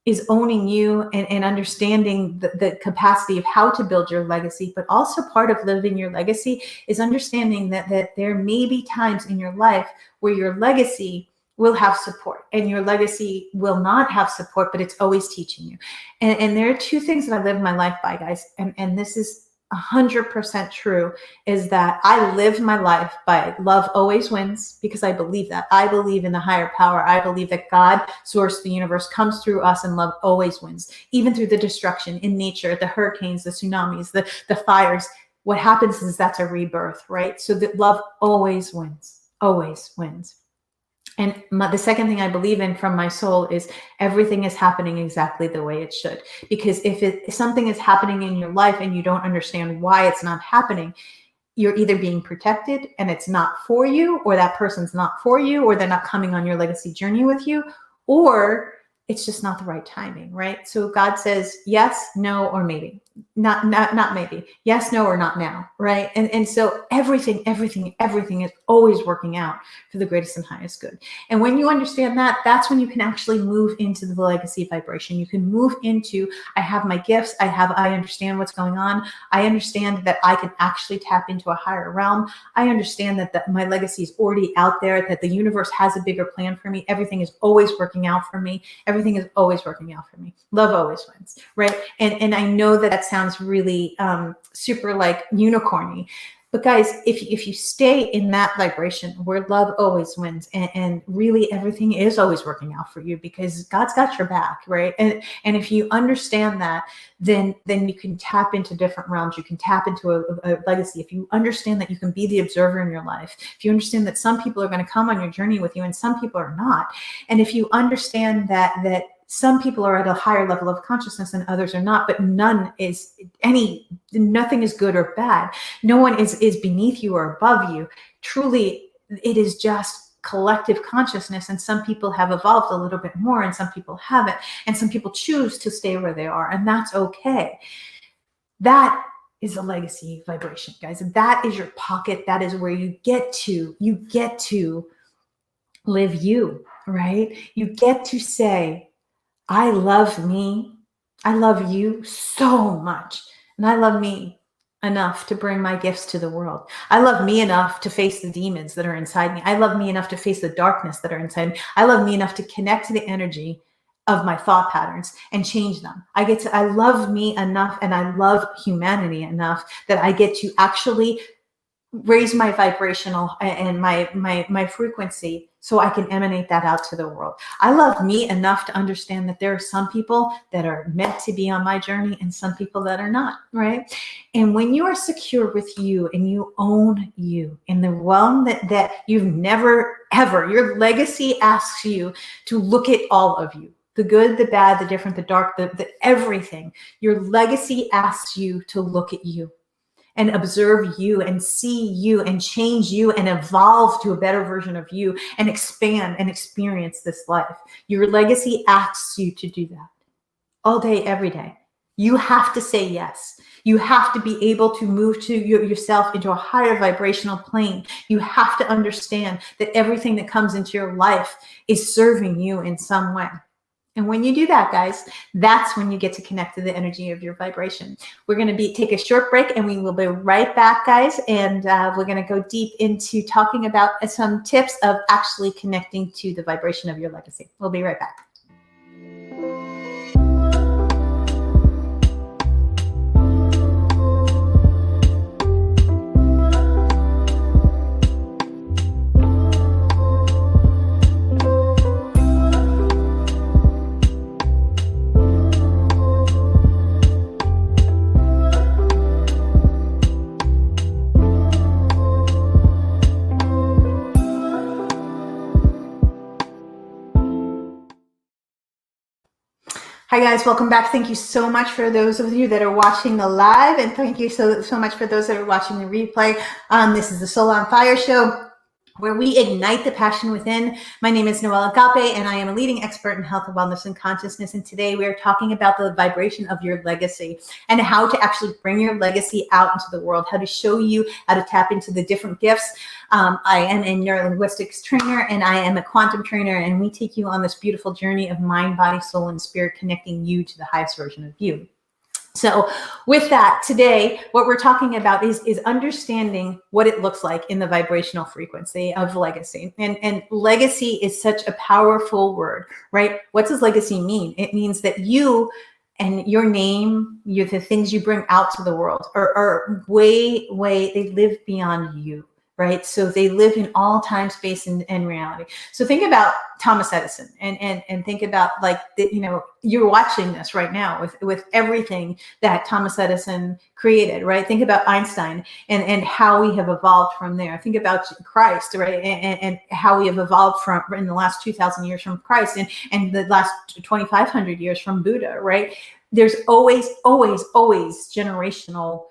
is owning you and understanding the capacity of how to build your legacy. But also part of living your legacy is understanding that there may be times in your life where your legacy will have support and your legacy will not have support, but it's always teaching you. And there are two things that I live my life by, guys. And this is 100% true, is that I live my life by love always wins, because I believe that. I believe in the higher power. I believe that God, source, the universe, comes through us, and love always wins, even through the destruction in nature, the hurricanes, the tsunamis, the fires. What happens is that's a rebirth, right? So that love always wins, always wins. And the second thing I believe in from my soul is everything is happening exactly the way it should. Because if something is happening in your life and you don't understand why it's not happening, you're either being protected and it's not for you, or that person's not for you, or they're not coming on your legacy journey with you, or it's just not the right timing, right? So God says yes, no, or maybe. Not maybe. Yes, no, or not now, right? And so everything is always working out for the greatest and highest good. And when you understand that, that's when you can actually move into the legacy vibration. You can move into, I have my gifts, I understand what's going on. I understand that I can actually tap into a higher realm. I understand that my legacy is already out there, that the universe has a bigger plan for me. Everything is always working out for me. Everything is always working out for me. Love always wins, right? And I know that sounds really super like unicorny, but guys, if you stay in that vibration where love always wins, and really everything is always working out for you because God's got your back, right? And if you understand that, then you can tap into different realms. You can tap into a legacy. If you understand that you can be the observer in your life, if you understand that some people are going to come on your journey with you and some people are not, and if you understand that some people are at a higher level of consciousness and others are not, but nothing is good or bad. No one is beneath you or above you. Truly, it is just collective consciousness. And some people have evolved a little bit more and some people haven't. And some people choose to stay where they are, and that's okay. That is a legacy vibration, guys. That is your pocket. That is where you get to live you, right? You get to say, I love me. I love you so much. And I love me enough to bring my gifts to the world. I love me enough to face the demons that are inside me. I love me enough to face the darkness that are inside me. I love me enough to connect to the energy of my thought patterns and change them. I love me enough, and I love humanity enough that I get to actually raise my vibrational and my frequency so I can emanate that out to the world. I love me enough to understand that there are some people that are meant to be on my journey and some people that are not, right? And when you are secure with you and you own you in the realm that you've never ever, your legacy asks you to look at all of you. The good, the bad, the different, the dark, the everything. Your legacy asks you to look at you and observe you and see you and change you and evolve to a better version of you and expand and experience this life. Your legacy asks you to do that all day, every day. You have to say yes. You have to be able to move to yourself into a higher vibrational plane. You have to understand that everything that comes into your life is serving you in some way. And when you do that, guys, that's when you get to connect to the energy of your vibration. We're going to take a short break, and we will be right back, guys. And we're going to go deep into talking about some tips of actually connecting to the vibration of your legacy. We'll be right back. Hi guys, welcome back. Thank you so much for those of you that are watching the live, and thank you so much for those that are watching the replay. This is the Soul on Fire show, where we ignite the passion within. My name is Noelle Agape, and I am a leading expert in health, wellness, and consciousness. And today we are talking about the vibration of your legacy and how to actually bring your legacy out into the world, how to show you how to tap into the different gifts. I am a neurolinguistics trainer, and I am a quantum trainer, and we take you on this beautiful journey of mind, body, soul, and spirit, connecting you to the highest version of you. So with that, today, what we're talking about is understanding what it looks like in the vibrational frequency of legacy. And legacy is such a powerful word, right? What does legacy mean? It means that you and your name, the things you bring out to the world are way, they live beyond you. Right? So they live in all time, space, and reality. So think about Thomas Edison and think about you're watching this right now with everything that Thomas Edison created, right? Think about Einstein and how we have evolved from there. Think about Christ, right? And how we have evolved from in the last 2,000 years from Christ and the last 2,500 years from Buddha, right? There's always generational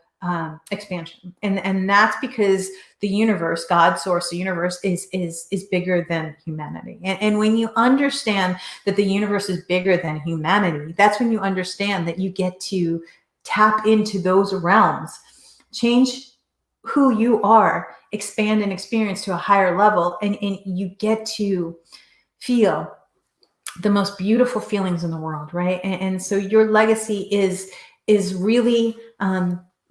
expansion. And that's because the universe, God, source, the universe is bigger than humanity. And when you understand that the universe is bigger than humanity, that's when you understand that you get to tap into those realms, change who you are, expand and experience to a higher level, and you get to feel the most beautiful feelings in the world, right? And so your legacy is really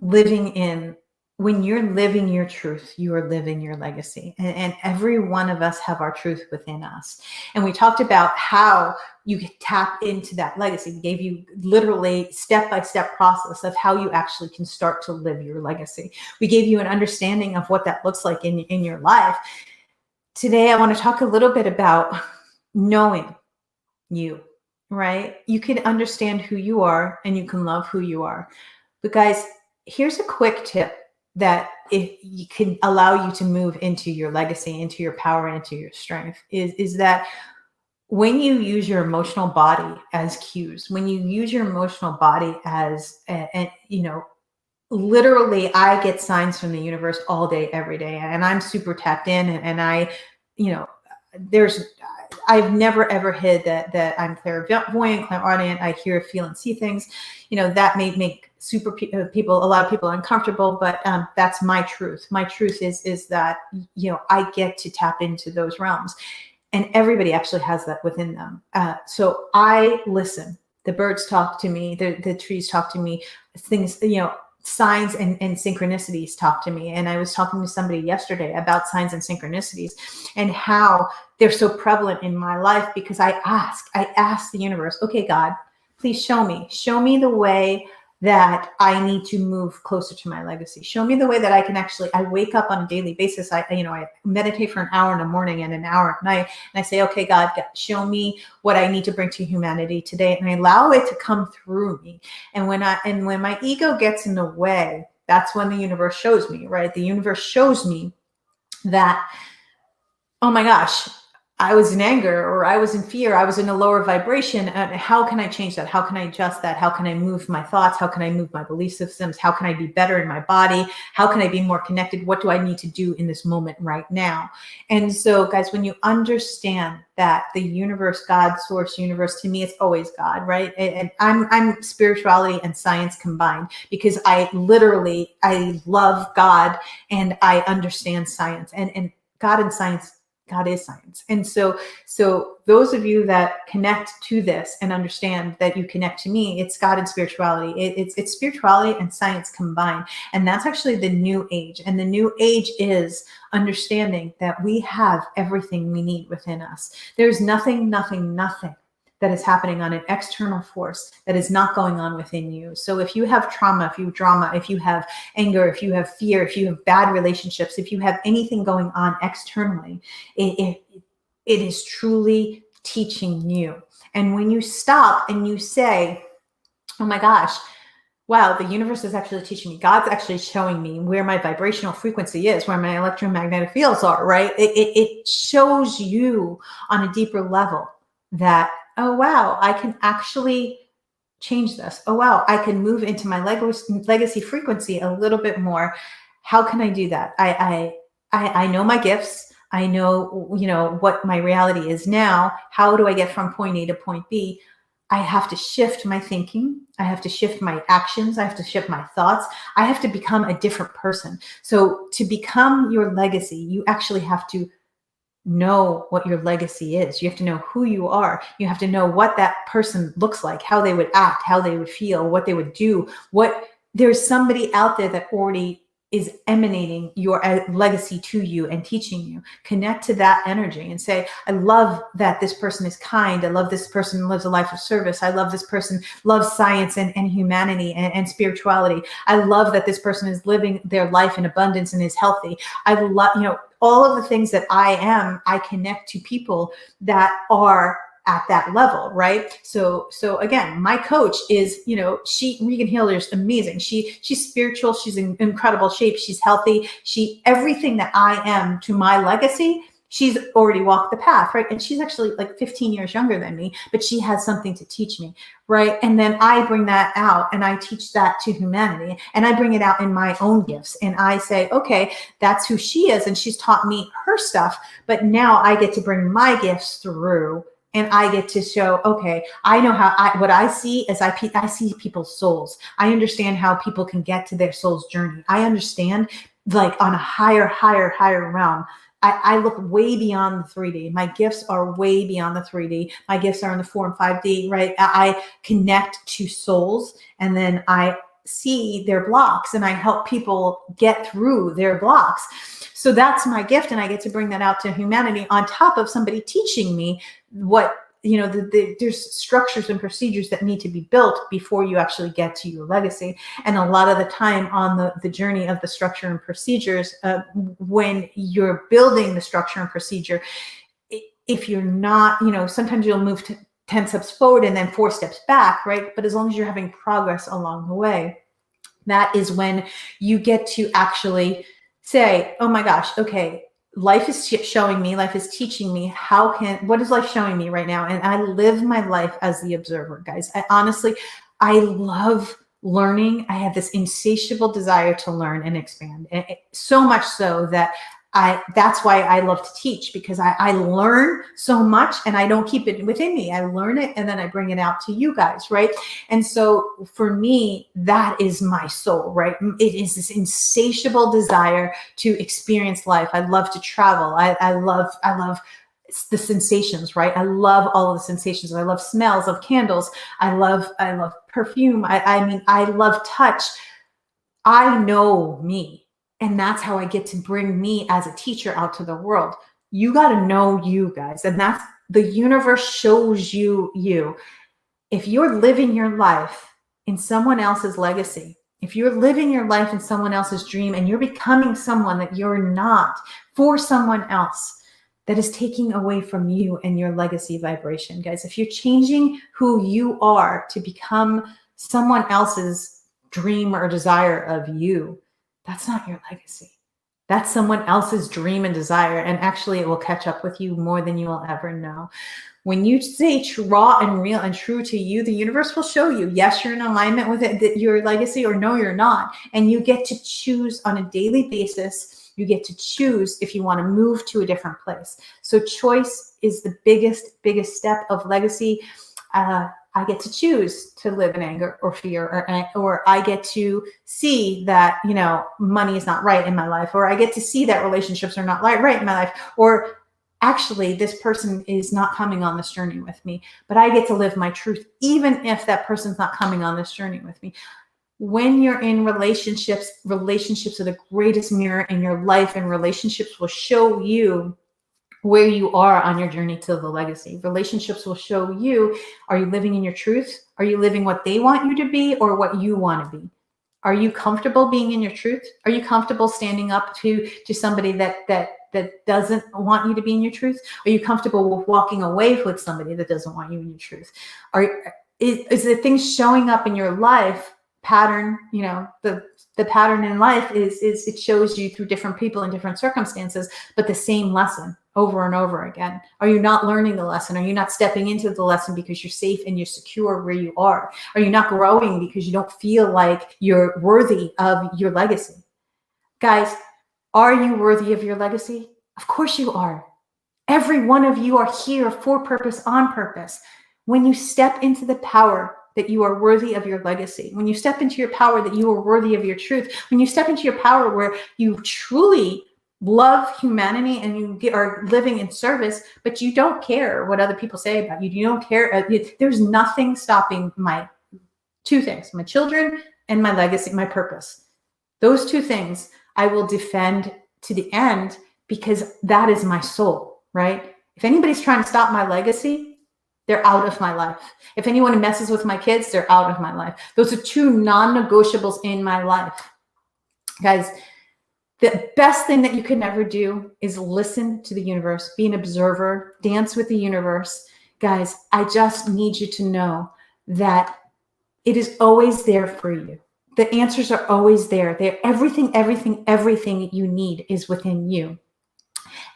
living in, when you're living your truth, you are living your legacy. And every one of us have our truth within us. And we talked about how you can tap into that legacy. We gave you literally step-by-step process of how you actually can start to live your legacy. We gave you an understanding of what that looks like in your life. Today, I want to talk a little bit about knowing you, right? You can understand who you are and you can love who you are. But guys, here's a quick tip that if you can allow you to move into your legacy, into your power, into your strength, is that when you use your emotional body as cues, when you use your emotional body as, literally, I get signs from the universe all day, every day, and I'm super tapped in, and I've never ever hid that I'm clairvoyant, clairaudient. I hear, feel, and see things. That may make a lot of people uncomfortable, but that's my truth. My truth is that I get to tap into those realms, and everybody actually has that within them. So I listen. The birds talk to me. The trees talk to me. Things, signs and synchronicities talk to me. And I was talking to somebody yesterday about signs and synchronicities and how they're so prevalent in my life, because I ask the universe, okay, God, please show me the way that I need to move closer to my legacy. Show me the way that I wake up on a daily basis. I meditate for an hour in the morning and an hour at night. And I say, okay, God, show me what I need to bring to humanity today. And I allow it to come through me. And when my ego gets in the way, that's when the universe shows me, right? The universe shows me that, oh my gosh, I was in anger, or I was in fear, I was in a lower vibration. How can I change that? How can I adjust that? How can I move my thoughts? How can I move my belief systems? How can I be better in my body? How can I be more connected? What do I need to do in this moment right now? And so, guys, when you understand that the universe, God, source, universe, to me, it's always God, right? And I'm spirituality and science combined, because I love God and I understand science, and God and science. God is science. And so those of you that connect to this and understand that you connect to me, it's God and spirituality. It's spirituality and science combined. And that's actually the new age. And the new age is understanding that we have everything we need within us. There's nothing that is happening on an external force that is not going on within you. So if you have trauma, if you have drama, if you have anger, if you have fear, if you have bad relationships, if you have anything going on externally, it is truly teaching you. And when you stop and you say, oh my gosh, wow, the universe is actually teaching me. God's actually showing me where my vibrational frequency is, where my electromagnetic fields are, right? It shows you on a deeper level that, oh, wow, I can actually change this. Oh, wow, I can move into my legacy frequency a little bit more. How can I do that? I know my gifts. I know, what my reality is now. How do I get from point A to point B? I have to shift my thinking. I have to shift my actions. I have to shift my thoughts. I have to become a different person. So to become your legacy, you actually have to know what your legacy is. You have to know who you are. You have to know what that person looks like, how they would act, how they would feel, what they would do. There's somebody out there that already is emanating your legacy to you and teaching you. Connect to that energy and say, I love that this person is kind. I love this person lives a life of service. I love this person loves science and humanity and spirituality. I love that this person is living their life in abundance and is healthy. I love, all of the things that I am, I connect to people that are at that level, right? So again, my coach is, Regan Healer's amazing. She's spiritual. She's in incredible shape. She's healthy. Everything that I am to my legacy, she's already walked the path, right? And she's actually like 15 years younger than me, but she has something to teach me, right? And then I bring that out and I teach that to humanity, and I bring it out in my own gifts. And I say, okay, that's who she is. And she's taught me her stuff, but now I get to bring my gifts through. And I get to show, okay, I know what I see is I see people's souls. I understand how people can get to their soul's journey. I understand, like, on a higher realm. I look way beyond the 3D. My gifts are way beyond the 3D. My gifts are in the 4 and 5D, right? I connect to souls, and then I see their blocks and I help people get through their blocks. So that's my gift, and I get to bring that out to humanity on top of somebody teaching me what, there's structures and procedures that need to be built before you actually get to your legacy. And a lot of the time on the journey of the structure and procedures, when you're building the structure and procedure, if you're not, sometimes you'll move to 10 steps forward and then 4 steps back, right? But as long as you're having progress along the way, that is when you get to actually say, oh my gosh, okay, life is showing me, life is teaching me, what is life showing me right now? And I live my life as the observer, guys. I love learning. I have this insatiable desire to learn and expand. And so much so that that's why I love to teach, because I learn so much and I don't keep it within me. I learn it and then I bring it out to you guys, right? And so for me, that is my soul, right? It is this insatiable desire to experience life. I love to travel. I love the sensations, right? I love all of the sensations. I love smells of candles. I love perfume. I love touch. I know me. And that's how I get to bring me as a teacher out to the world. You got to know you guys. And that's the universe shows you. If you're living your life in someone else's legacy, if you're living your life in someone else's dream and you're becoming someone that you're not for someone else, that is taking away from you and your legacy vibration, guys. If you're changing who you are to become someone else's dream or desire of you, that's not your legacy. That's someone else's dream and desire. And actually, it will catch up with you more than you will ever know. When you stay raw and real and true to you, the universe will show you, yes, you're in alignment with it, your legacy, or no, you're not. And you get to choose on a daily basis. You get to choose if you want to move to a different place. So choice is the biggest step of legacy. I get to choose to live in anger or fear, or I get to see that, money is not right in my life, or I get to see that relationships are not right in my life, or actually this person is not coming on this journey with me, but I get to live my truth, even if that person's not coming on this journey with me. When you're in relationships are the greatest mirror in your life, and relationships will show you where you are on your journey to the legacy. Relationships will show you, are you living in your truth? Are you living what they want you to be, or what you want to be? Are you comfortable being in your truth? Are you comfortable standing up to somebody that doesn't want you to be in your truth? Are you comfortable with walking away with somebody that doesn't want you in your truth? Is the things showing up in your life pattern? The pattern in life is it shows you through different people in different circumstances, but the same lesson over and over again. Are you not learning the lesson? Are you not stepping into the lesson because you're safe and you're secure where you are? Are you not growing because you don't feel like you're worthy of your legacy? Guys, are you worthy of your legacy? Of course you are. Every one of you are here for purpose, on purpose. When you step into the power that you are worthy of your legacy, when you step into your power that you are worthy of your truth, when you step into your power where you truly love humanity and you are living in service, but you don't care what other people say about you. You don't care. There's nothing stopping my two things, my children and my legacy, my purpose. Those two things I will defend to the end, because that is my soul, right? If anybody's trying to stop my legacy, they're out of my life. If anyone messes with my kids, they're out of my life. Those are two non-negotiables in my life. Guys, the best thing that you can ever do is listen to the universe, be an observer, dance with the universe. Guys, I just need you to know that it is always there for you. The answers are always there. Everything you need is within you.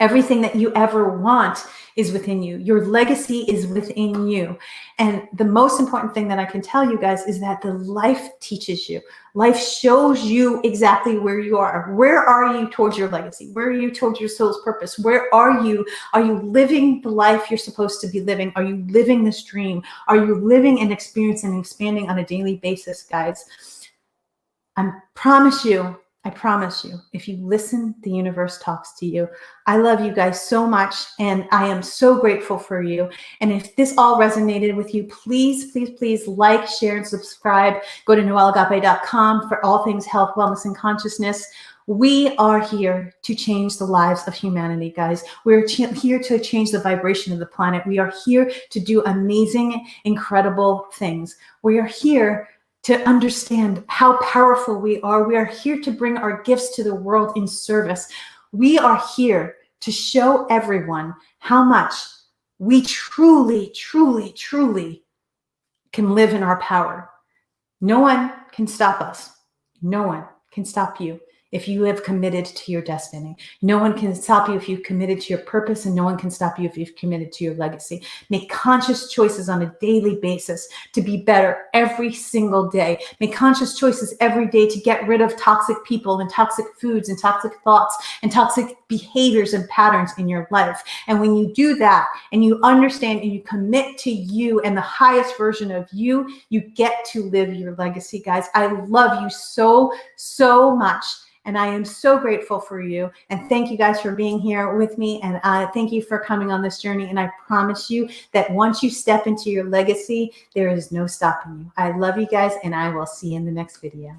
Everything that you ever want is within you. Your legacy is within you. And the most important thing that I can tell you guys is that the life teaches you. Life shows you exactly where you are. Where are you towards your legacy? Where are you towards your soul's purpose? Where are you? Are you living the life you're supposed to be living? Are you living this dream? Are you living and experiencing and expanding on a daily basis, guys? I promise you, if you listen, the universe talks to you. I love you guys so much, and I am so grateful for you. And if this all resonated with you, please like, share, and subscribe. Go to noelleagape.com for all things health, wellness, and consciousness. We are here to change the lives of humanity, guys. We're here to change the vibration of the planet. We are here to do amazing, incredible things. We are here to understand how powerful we are. We are here to bring our gifts to the world in service. We are here to show everyone how much we truly can live in our power. No one can stop us. No one can stop you if you have committed to your destiny. No one can stop you if you've committed to your purpose, and no one can stop you if you've committed to your legacy. Make conscious choices on a daily basis to be better every single day. Make conscious choices every day to get rid of toxic people and toxic foods and toxic thoughts and toxic behaviors and patterns in your life. And when you do that and you understand and you commit to you and the highest version of you, you get to live your legacy, guys. I love you so much. And I am so grateful for you. And thank you guys for being here with me. And thank you for coming on this journey. And I promise you that once you step into your legacy, there is no stopping you. I love you guys, and I will see you in the next video.